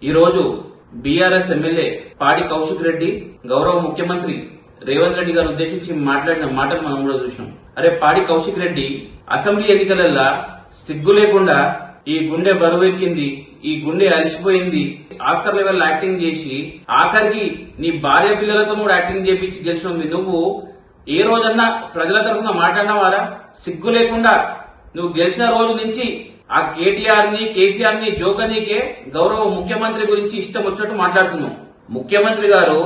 ఈ రోజు BRS MLA పాడి కౌశిక్ రెడ్డి గౌరవ ముఖ్యమంత్రి రేవంత్ రెడ్డి గారు ఉద్దేశించి మాట్లాడిన మాటలు మనం కూడా చూసినాం. అరే పాడి కౌశిక్ రెడ్డి, అసెంబ్లీ ఎన్నికలల్లా సిగ్గు లేకుండా ఈ గుండె బరువెక్కింది, ఈ గుండె అలసిపోయింది, ఆస్కర్ లెవెల్ యాక్టింగ్ చేసి ఆఖరికి నీ భార్య పిల్లలతో కూడా యాక్టింగ్ చేపించి గెలిచింది. నువ్వు ఏ రోజన్నా ప్రజల తరఫున మాట్లాడినవారా? సిగ్గు లేకుండా నువ్వు గెలిచిన రోజు నుంచి ఆ కేటీఆర్ ని కేసీఆర్ ని జోకనీకే గౌరవ ముఖ్యమంత్రి గురించి ఇష్టం వచ్చినట్టు మాట్లాడుతున్నావు. ముఖ్యమంత్రి గారు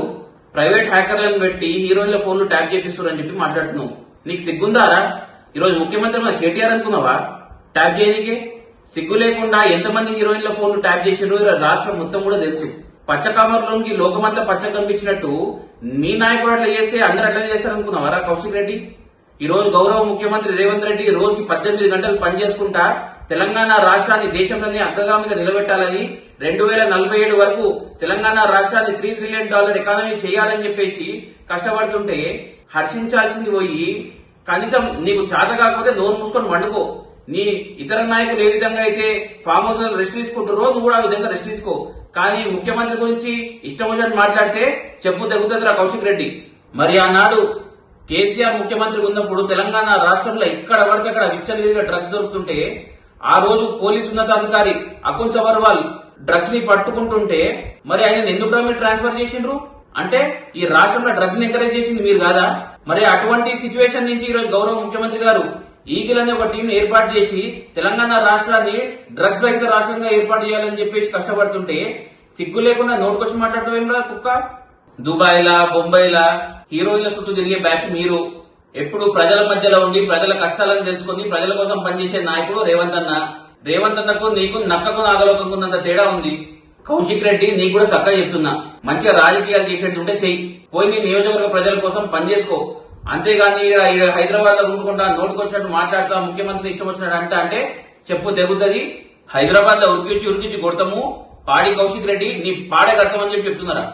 ప్రైవేట్ హ్యాకర్లను పెట్టి హీరోయిన్ల ఫోన్లు ట్యాప్ చేపిస్తున్నారని చెప్పి మాట్లాడుతున్నావు. నీకు సిగ్గుందారా? ఈరోజు ముఖ్యమంత్రి మన కేటీఆర్ అనుకున్నావా ట్యాప్ చేయనీకే? సిగ్గు లేకుండా ఎంతమంది హీరోయిన్ల ఫోన్లు ట్యాప్ చేసారో రాష్ట్రం మొత్తం కూడా తెలుసు. పచ్చకామర్లోకి లోకమంతా పచ్చ కనిపించినట్టు మీ నాయకుడు అట్లా చేస్తే అందరూ అట్లా చేస్తారనుకున్నావారా కౌశిక్ రెడ్డి? ఈ రోజు గౌరవ ముఖ్యమంత్రి రేవంత్ రెడ్డి రోజుకి 18 గంటలు పనిచేసుకుంటా తెలంగాణ రాష్ట్రాన్ని దేశంలోనే అగ్రగామిగా నిలబెట్టాలని 2047 వరకు తెలంగాణ రాష్ట్రాన్ని $3 ట్రిలియన్ ఎకానమీ చేయాలని చెప్పేసి కష్టపడుతుంటే హర్షించాల్సింది పోయి కనీసం నీకు చేత కాకపోతే నోరు మూసుకొని వండుకో. నీ ఇతర నాయకులు ఏ విధంగా అయితే ఫామ్ హౌస్ లో రెస్ట్ తీసుకుంటారో నువ్వు కూడా ఆ విధంగా రెస్ట్ తీసుకో. కానీ ముఖ్యమంత్రి గురించి ఇష్టం వచ్చినట్టు మాట్లాడితే చెప్పు తెగుతుందిరా కౌశిక్ రెడ్డి. మరి ఆనాడు కేసీఆర్ ముఖ్యమంత్రి ఉన్నప్పుడు తెలంగాణ రాష్ట్రంలో ఎక్కడ పడితే అక్కడ విచ్చలవిడిగా డ్రగ్స్ దొరుకుతుంటే ఆ రోజు పోలీసు ఉన్నతాధికారి అకుల్ సబర్వాల్ డ్రగ్స్ ని పట్టుకుంటుంటే మరి ఆయన ఎందుకు మీరు ట్రాన్స్ఫర్ చేసిండ్రు? అంటే ఈ రాష్ట్రంలో డ్రగ్స్ ని ఎంకరేజ్ చేసింది మీరు కాదా? మరి అటువంటి సిచ్యువేషన్ నుంచి ఈ రోజు గౌరవ ముఖ్యమంత్రి గారు ఈగిల్ అనే ఒక టీం ఏర్పాటు చేసి తెలంగాణ రాష్ట్రాన్ని డ్రగ్స్ రహిత రాష్ట్రంగా ఏర్పాటు చేయాలని చెప్పేసి కష్టపడుతుంటే సిగ్గు లేకుండా నోటుకొచ్చి మాట్లాడతావేమ్రా కుక్క? దుబాయ్లా బొంబాయిలా హీరోయిన్ల చుట్టూ తిరిగే బ్యాచ్ మీరు. ఎప్పుడు ప్రజల మధ్యలో ఉండి ప్రజల కష్టాలను తెలుసుకుని ప్రజల కోసం పనిచేసే నాయకుడు రేవంత్ అన్న. రేవంత్ అన్నకు నీకు నక్కకు నాగలోకంకు ఉన్నంత తేడా ఉంది. కౌశిక్ రెడ్డి నీకు కూడా చక్కగా చెప్తున్నా, మంచిగా రాజకీయాలు చేసేటుంటే చెయ్యి, పోయి నీ నియోజకవర్గ ప్రజల కోసం పనిచేసుకో. అంతేగాని హైదరాబాద్ లో ఉండుకుంటా నోటుకొచ్చినట్టు మాట్లాడతా ముఖ్యమంత్రి ఇష్టం వచ్చినట్టు అంటే చెప్పు తెగుతుంది. హైదరాబాద్ లో ఉరికించి కొడతాము. పాడి కౌశిక్ రెడ్డి నీ పాడే కడతామని చెప్పి చెప్తున్నారా?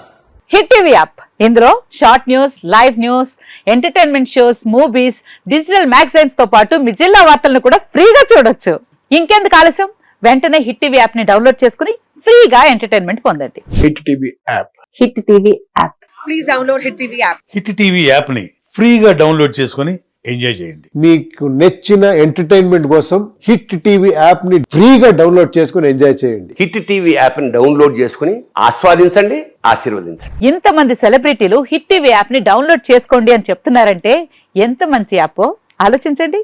హిట్ టీవీ యాప్, ఇందులో short news, live news, entertainment shows, movies, digital magazines తో పాటు మీ జిల్లా వార్తలను కూడా ఫ్రీగా చూడొచ్చు. ఇంకెందుకు ఆలస్యం, వెంటనే హిట్ టీవీ యాప్ ని డౌన్లోడ్ చేసుకుని ఫ్రీగా ఎంటర్టైన్మెంట్ పొందండి. Hit TV app. Hit TV app. Please download hit TV app. Hit TV app ని ఫ్రీగా డౌన్లోడ్ చేసుకుని ఎంజాయ్ చేయండి. మీకు నచ్చిన ఎంటర్టైన్మెంట్ కోసం హిట్ టీవీ యాప్ ని ఫ్రీగా డౌన్లోడ్ చేసుకుని ఎంజాయ్ చేయండి. హిట్ టీవీ యాప్ ని డౌన్లోడ్ చేసుకుని ఆస్వాదించండి, ఆశీర్వదించండి. ఇంతమంది సెలబ్రిటీలు హిట్ టీవీ యాప్ ని డౌన్లోడ్ చేసుకోండి అని చెప్తున్నారంటే ఎంత మంచి యాప్ ఆలోచించండి.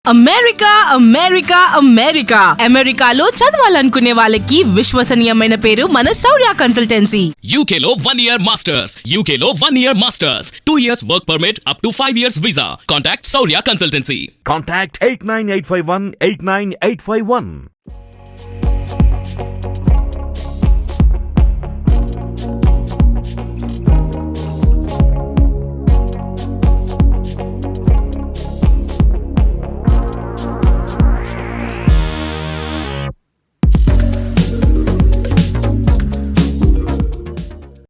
అమెరికా అమెరికా అమెరికా అమెరికాలో చదవాలనుకునే వాళ్ళకి విశ్వసనీయమైన పేరు మన శౌర్య కన్సల్టెన్సీ. UK లో 1 year masters. UK లో 1 year masters. 2 years work permit up to 5 years visa. Contact Saurya Consultancy. Contact 89851 89851.